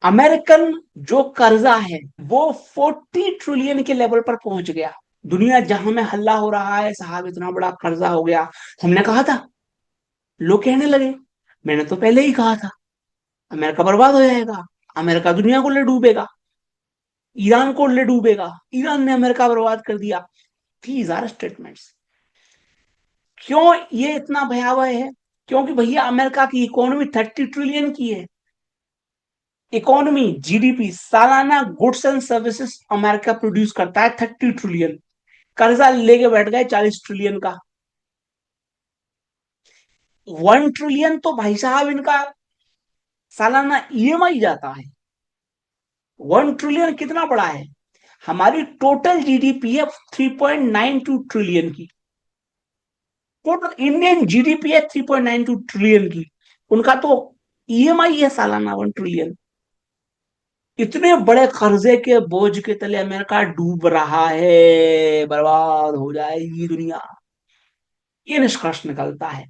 American जो कर्जा है वो 40 ट्रिलियन के लेवल पर पहुंच गया। दुनिया जहां में हल्ला हो रहा है साहब इतना बड़ा कर्जा हो गया, हमने कहा था, लोग कहने लगे, मैंने तो पहले ही कहा था अमेरिका बर्बाद हो जाएगा, अमेरिका दुनिया को ले डूबेगा, ईरान को ले डूबेगा, ईरान ने अमेरिका बर्बाद कर दिया। These are statements. क्यों ये इतना भयावह है? क्योंकि भैया अमेरिका की इकोनॉमी 30 ट्रिलियन की है। इकोनॉमी, जीडीपी, सालाना goods and services America produce करता है 30 ट्रिलियन। कर्जा लेके बैठ गए 40 ट्रिलियन का। 1 ट्रिलियन तो भाई साहब इनका सालाना ईएमआई जाता है। 1 ट्रिलियन कितना बड़ा है? हमारी टोटल जीडीपी है 3.92 ट्रिलियन की। टोटल इंडियन जीडीपी है 3.92 ट्रिलियन की। उनका तो ईएमआई है सालाना 1 ट्रिलियन। इतने बड़े कर्जे के बोझ के तले अमेरिका डूब रहा है, बर्बाद हो जाएगी दुनिया, ये निष्कर्ष निकलता है।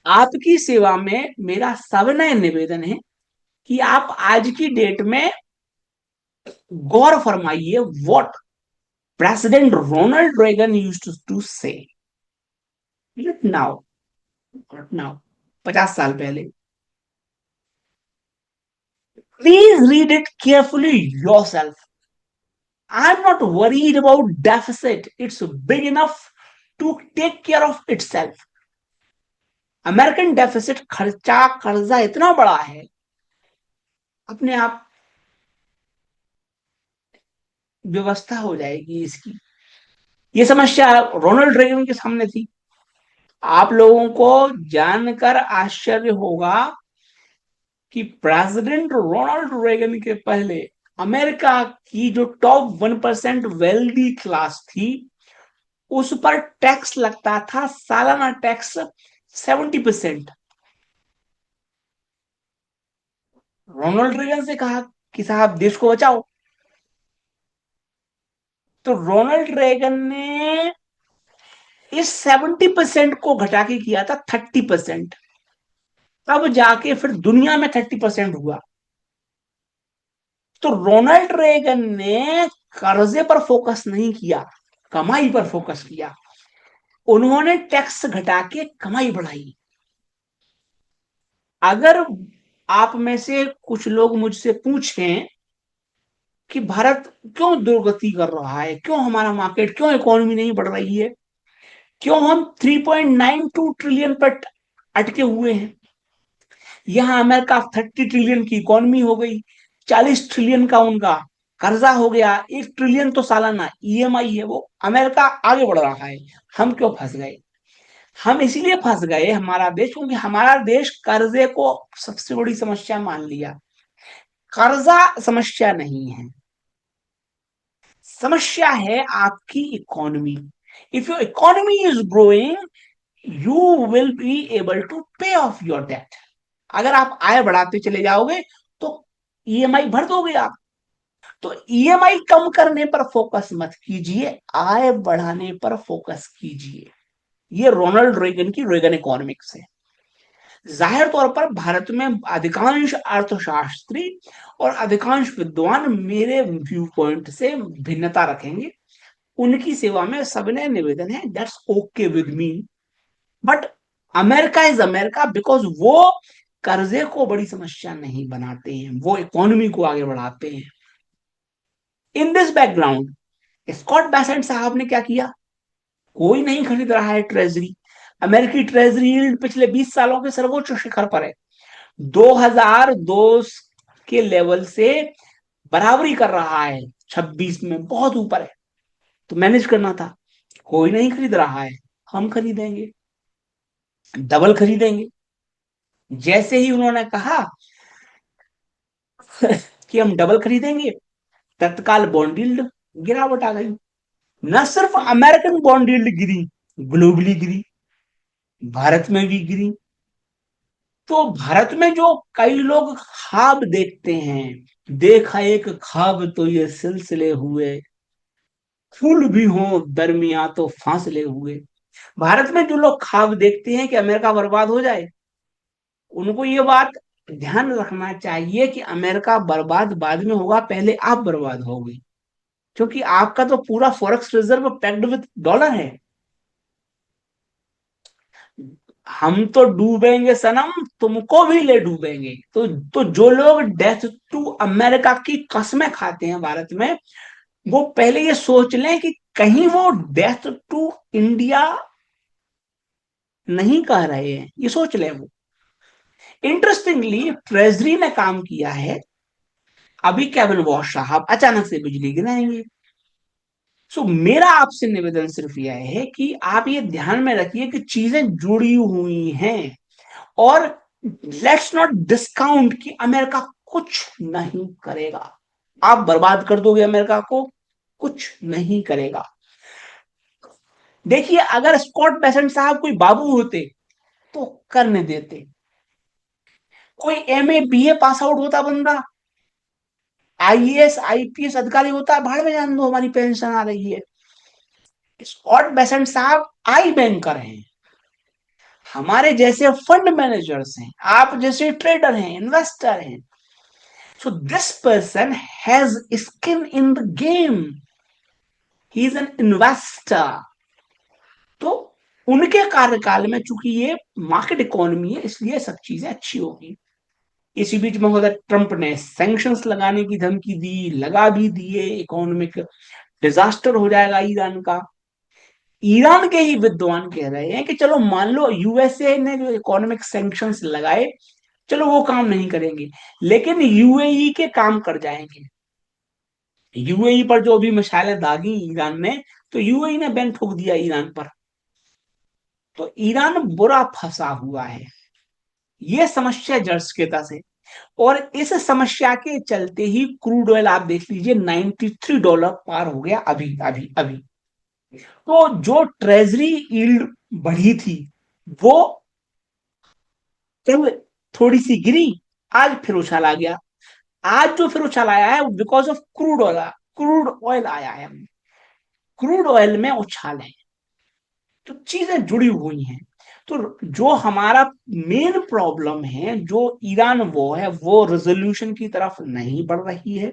आपकी सेवा में मेरा सविनय निवेदन है कि आप आज की डेट में गौर फरमाइए what president Ronald Reagan used to say now, now 50 साल पहले। Please read it carefully yourself. I am not worried about deficit, it's big enough to take care of itself. American deficit, खर्चा कर्जा इतना बड़ा है, अपने आप व्यवस्था हो जाएगी इसकी। ये समस्या रोनाल्ड रेगन के सामने थी। आप लोगों को जानकर आश्चर्य होगा कि प्रेसिडेंट रोनाल्ड रेगन के पहले अमेरिका की जो टॉप 1% वेल्दी क्लास थी उस पर टैक्स लगता था, सालाना टैक्स 70%। रोनाल्ड रेगन से कहा कि साहब देश को बचाओ, तो रोनाल्ड रेगन ने इस 70% को घटा के किया था 30%। तब जाके फिर दुनिया में 30% हुआ। तो रोनाल्ड रेगन ने कर्जे पर फोकस नहीं किया, कमाई पर फोकस किया। उन्होंने टैक्स घटा के कमाई बढ़ाई। अगर आप में से कुछ लोग मुझसे पूछें कि भारत क्यों दुर्गति कर रहा है, क्यों हमारा मार्केट, क्यों इकोनॉमी नहीं बढ़ रही है, क्यों हम 3.92 ट्रिलियन पर अटके हुए हैं, यहां अमेरिका 30 ट्रिलियन की इकोनॉमी हो गई, 40 ट्रिलियन का उनका कर्जा हो गया, 1 ट्रिलियन तो सालाना ईएमआई है, वो अमेरिका आगे बढ़ रहा है, हम क्यों फंस गए? हम इसलिए फंस गए, हमारा देश, क्योंकि हमारा देश कर्जे को सबसे बड़ी समस्या मान लिया। कर्जा समस्या नहीं है, समस्या है आपकी economy. If your economy is growing you will be able to pay off your debt. अगर आप आय बढ़ाते चले जाओगे तो ईएमआई भर दोगे आप। तो ईएमआई कम करने पर फोकस मत कीजिए, आय बढ़ाने पर फोकस कीजिए। ये रोनाल्ड रेगन की रेगन इकोनॉमिक्स है। जाहिर तौर पर भारत में अधिकांश अर्थशास्त्री और अधिकांश विद्वान मेरे व्यू पॉइंट से भिन्नता रखेंगे। उनकी सेवा में सविनय निवेदन है, that's okay with me. But America is America because वो कर्जे को बड़ी समस्या नहीं बनाते हैं, वो इकोनॉमी को आगे बढ़ाते हैं। In this background Scott Bessent साहब ने क्या किया? कोई नहीं खरीद रहा है ट्रेजरी। अमेरिकी ट्रेजरी यील्ड पिछले 20 सालों के सर्वोच्च शिखर पर है, 2002 के लेवल से बराबरी कर रहा है, 26 में बहुत ऊपर है। तो मैनेज करना था, कोई नहीं खरीद रहा है, हम खरीदेंगे, डबल खरीदेंगे। जैसे ही उन्होंने कहा कि हम डबल खरीदेंगे, तत्काल बॉन्ड यील्ड गिरावट आ गई। न सिर्फ अमेरिकन बॉन्ड यील्ड गिरी, ग्लोबली गिरी, भारत में भी गिरी। तो भारत में जो कई लोग ख्वाब देखते हैं, देखा एक ख्वाब तो ये सिलसिले हुए, फूल भी हो दरमिया तो फासले हुए। भारत में जो लोग ख्वाब देखते हैं कि अमेरिका बर्बाद हो जाए, उनको ये बात ध्यान रखना चाहिए कि अमेरिका बर्बाद बाद में होगा, पहले आप बर्बाद होगे, क्योंकि आपका तो पूरा forex reserve packed with dollar है। हम तो डूबेंगे सनम, तुमको भी ले डूबेंगे। तो जो लोग डेथ टू अमेरिका की कस्में खाते हैं भारत में, वो पहले ये सोच लें कि कहीं वो डेथ टू इंडिया नहीं कह रहे हैं, ये सोच लें वो। इंटरेस्टिंगली ट्रेजरी ने काम किया है, अभी केविन वॉश साहब अचानक से बिजली गिराएंगे। सो मेरा आपसे निवेदन सिर्फ यह है कि आप ये ध्यान में रखिए कि चीजें जुड़ी हुई हैं, और लेट्स नॉट डिस्काउंट कि अमेरिका कुछ नहीं करेगा। आप बर्बाद कर दोगे अमेरिका को, कुछ नहीं करेगा। देखिए, अगर स्कॉट बेसेंट साहब कोई बाबू होते तो करने देते। कोई एमए बीए पास आउट होता बंदा, आईएएस आईपीएस अधिकारी होता, भाड़ में जान दो, हमारी पेंशन आ रही है। स्कॉट बेसेंट साहब आई बैंकर हैं, हमारे जैसे फंड मैनेजर्स हैं, आप जैसे ट्रेडर हैं, इन्वेस्टर हैं। So this person has skin in the game, he is an investor. तो उनके कार्यकाल में चूंकि ये मार्केट इकोनॉमी है, इसलिए सब चीजें अच्छी होगी। इसी बीच में होता ट्रंप ने सैंक्शंस लगाने की धमकी दी, लगा भी दिए, इकोनॉमिक डिजास्टर हो जाएगा ईरान का। ईरान के ही विद्वान कह रहे हैं कि चलो मान लो यूएसए ने जो इकोनॉमिक सैंक्शंस लगाए, चलो वो काम नहीं करेंगे, लेकिन यूएई के काम कर जाएंगे। यूएई पर जो भी मिसाइलें दागी ईरान ने, तो यूएई ने बैन ठोक दिया ईरान पर। तो ईरान बुरा फंसा हुआ है, ये समस्या जड़ से। और इस समस्या के चलते ही क्रूड ऑयल आप देख लीजिए $93 पार हो गया अभी अभी अभी। तो जो ट्रेजरी यील्ड बढ़ी थी, वो कल थोड़ी सी गिरी, आज फिर उछाल आ गया। आज जो फिर उछाल आया है because of crude oil, crude oil आया है, क्रूड ऑयल में उछाल है। तो चीजें जुड़ी हुई हैं। तो जो हमारा मेन प्रॉब्लम है, जो ईरान वो है, वो रेजोल्यूशन की तरफ नहीं बढ़ रही है।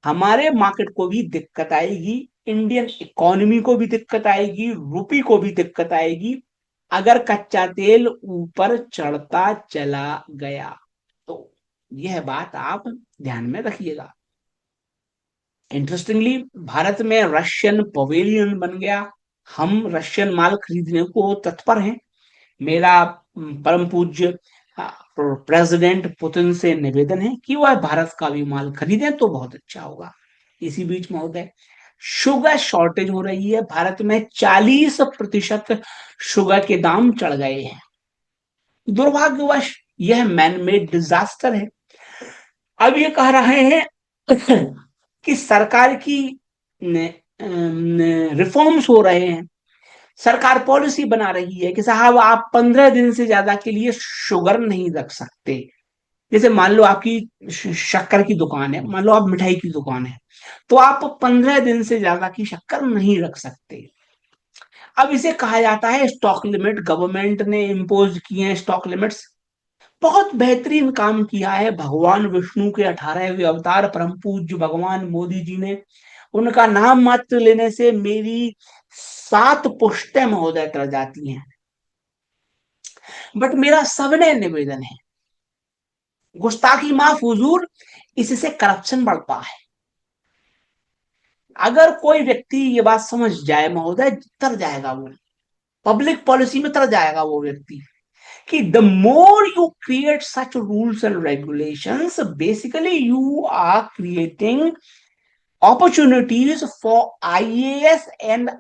हमारे मार्केट को भी दिक्कत आएगी, इंडियन इकोनॉमी को भी दिक्कत आएगी, रुपी को भी दिक्कत आएगी, अगर कच्चा तेल ऊपर चढ़ता चला गया। तो यह बात आप ध्यान में रखिएगा। इंटरेस्टिंगली भारत में रशियन पवेलियन बन गया, हम रशियन माल खरीदने को तत्पर हैं। मेरा परम पूज्य प्रेसिडेंट पुतिन से निवेदन है कि वह भारत का भी माल खरीदें तो बहुत अच्छा होगा। इसी बीच महोदय, शुगर शॉर्टेज हो रही है भारत में, 40% शुगर के दाम चढ़ गए हैं। दुर्भाग्यवश यह मैन मेड डिजास्टर है। अब ये कह रहे हैं कि सरकार की रिफॉर्म्स हो रहे हैं, सरकार पॉलिसी बना रही है कि साहब आप 15 दिन से ज्यादा के लिए शुगर नहीं रख सकते। जैसे मान लो आपकी शक्कर की दुकान है, मान लो आप मिठाई की दुकान है, तो आप 15 दिन से ज्यादा की शक्कर नहीं रख सकते। अब इसे कहा जाता है स्टॉक लिमिट, गवर्नमेंट ने इम्पोज किए हैं स्टॉक लिमिट्स। बहुत बेहतरीन काम किया है भगवान विष्णु के 18वें अवतार परम पूज्य भगवान मोदी जी ने। उनका नाम मात्र लेने से मेरी 7 पुश्तें महोदय तर जाती हैं। बट मेरा सबने निवेदन है, गुस्ताखी माफ हुजूर, इससे करप्शन बढ़ता है। अगर कोई व्यक्ति ये बात समझ जाए महोदय, तर जाएगा वो, पब्लिक पॉलिसी में तर जाएगा वो व्यक्ति, कि the more you create such rules and regulations, basically you are creating opportunities for IAS and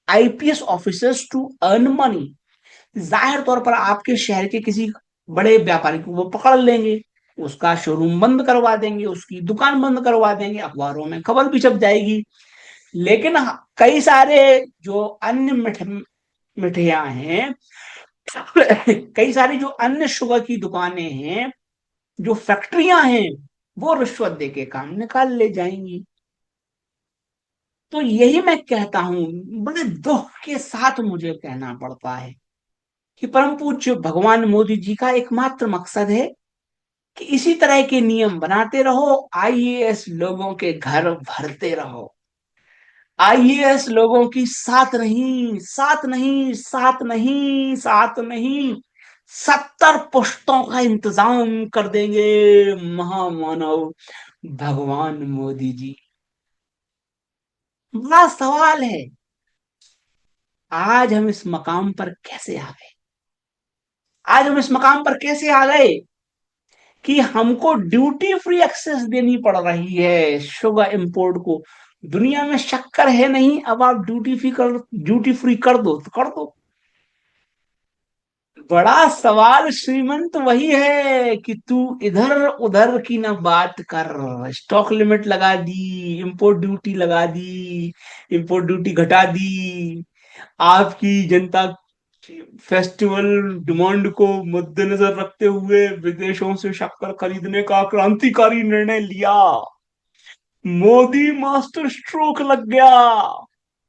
IPS officers to earn money. जाहिर तौर पर आपके शहर के किसी बड़े व्यापारी को वो पकड़ लेंगे, उसका शोरूम बंद करवा देंगे, उसकी दुकान बंद करवा देंगे, अखबारों में खबर भी छप जाएगी। लेकिन कई सारे जो अन्य मिठाइयां हैं, कई सारी जो अन्य शुगर की दुकानें हैं, जो फैक्ट्रियां हैं, वो रिश्वत दे के काम निकाल ले जाएंगी। तो यही मैं कहता हूं, बड़े दुख के साथ मुझे कहना पड़ता है कि परम पूज्य भगवान मोदी जी का एकमात्र मकसद है कि इसी तरह के नियम बनाते रहो, आईएएस लोगों के घर भरते रहो। आईएएस लोगों की सात नहीं, सात नहीं, सात नहीं, सात नहीं, 70 पोस्टों का इंतजाम कर देंगे महामानव भगवान मोदी जी। बड़ा सवाल है, आज हम इस मकाम पर कैसे आ गए? आज हम इस मकाम पर कैसे आ गए कि हमको ड्यूटी फ्री एक्सेस देनी पड़ रही है शुगर इंपोर्ट को? दुनिया में शक्कर है नहीं, अब आप ड्यूटी फ्री कर दो तो कर दो। बड़ा सवाल श्रीमंत वही है कि तू इधर उधर की ना बात कर। स्टॉक लिमिट लगा दी, इंपोर्ट ड्यूटी लगा दी, इंपोर्ट ड्यूटी घटा दी। आपकी जनता फेस्टिवल डिमांड को मद्देनजर रखते हुए विदेशों से शक्कर खरीदने का क्रांतिकारी निर्णय लिया। मोदी मास्टर स्ट्रोक लग गया,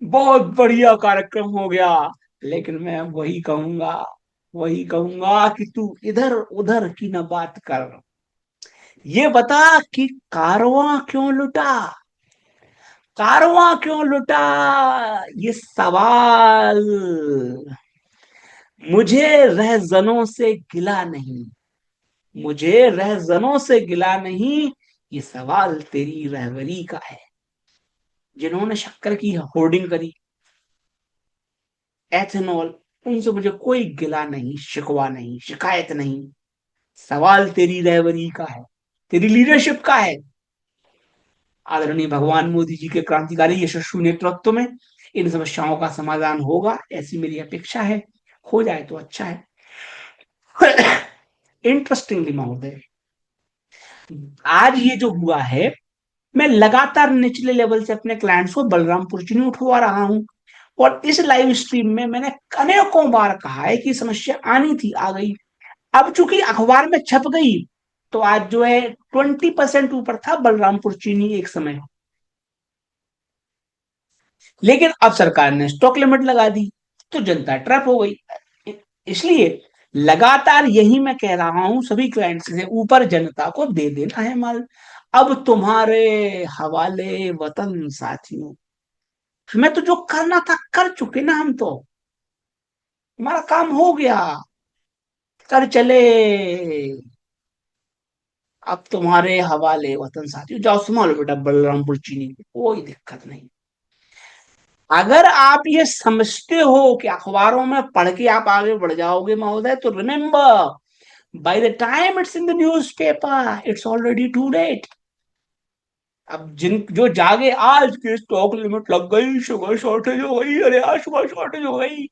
बहुत बढ़िया कार्यक्रम हो गया। लेकिन मैं वही कहूंगा कि तू इधर उधर की ना बात कर। ये बता कि कारवां क्यों लुटा? कारवां क्यों लुटा? ये सवाल मुझे रहजनों से गिला नहीं, मुझे रहजनों से गिला नहीं, ये सवाल तेरी रहबरी का है, जिन्होंने शक्कर की होर्डिंग करी, एथेनॉल। उनसे मुझे कोई गिला नहीं, शिकवा नहीं, शिकायत नहीं। सवाल तेरी रहबरी का है, तेरी लीडरशिप का है। आदरणीय भगवान मोदी जी के क्रांतिकारी यशस्वी नेतृत्व में इन समस्याओं का समाधान होगा, ऐसी मेरी अपेक्षा है। हो जाए तो अच्छा है। इंटरेस्टिंगली महोदय, आज ये जो हुआ है, मैं लगातार निचले लेवल से अपने क्लाइंट्स को बलरामपुर चीनी उठवा रहा हूं। और इस लाइव स्ट्रीम में मैंने अनेकों बार कहा है कि समस्या आनी थी, आ गई। अब चूंकि अखबार में छप गई, तो आज जो है 20% ऊपर था बलरामपुर चीनी एक समय। लेकिन अब सरकार ने स्टॉक लिमिट लगा दी, तो जनता ट्रैप हो गई। इसलिए लगातार यही मैं कह रहा हूं सभी क्लाइंट्स से, ऊपर जनता को दे देना है माल। अब तुम्हारे हवाले वतन साथियों। मैं तो जो करना था कर चुके ना, हम तो, हमारा काम हो गया, कर चले। अब तुम्हारे हवाले वतन साथियों, जाओ संभालो बेटा बलरामपुर चीनी को, कोई दिक्कत नहीं। अगर आप ये समझते हो कि अखबारों में पढ़ के आप आगे बढ़ जाओगे महोदय, तो remember, by the time it's in the newspaper, it's already too late. अब जिन जो जागे, आज के स्टॉक लिमिट लग गई, शुगर शॉर्टेज हो गई, अरे यार शुगर शॉर्टेज हो गई।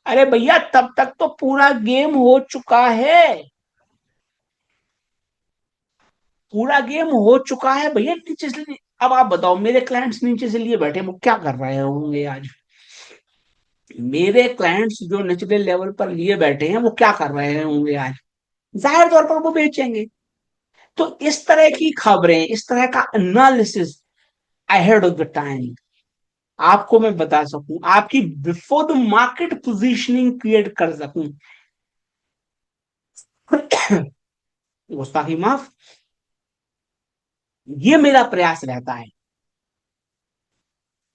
अरे भैया, तब तक तो पूरा गेम हो चुका है, पूरा गेम हो चुका है भैया। नीचे से अब आप बताओ, मेरे क्लाइंट्स नीचे से लिए बैठे, वो क्या कर रहे होंगे आज? मेरे क्लाइंट्स जो निचले लेवल पर लिए बैठे हैं, वो क्या कर रहे होंगे आज? जाहिर तौर पर वो बेचेंगे। तो इस तरह की खबरें, इस तरह का analysis ahead of the time आपको मैं बता सकूं, आपकी before the market positioning create कर सकूं। गुस्ताखी माफ, ये मेरा प्रयास रहता है।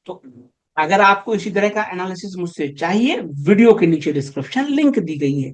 तो अगर आपको इसी तरह का एनालिसिस मुझसे चाहिए, वीडियो के नीचे डिस्क्रिप्शन लिंक दी गई है,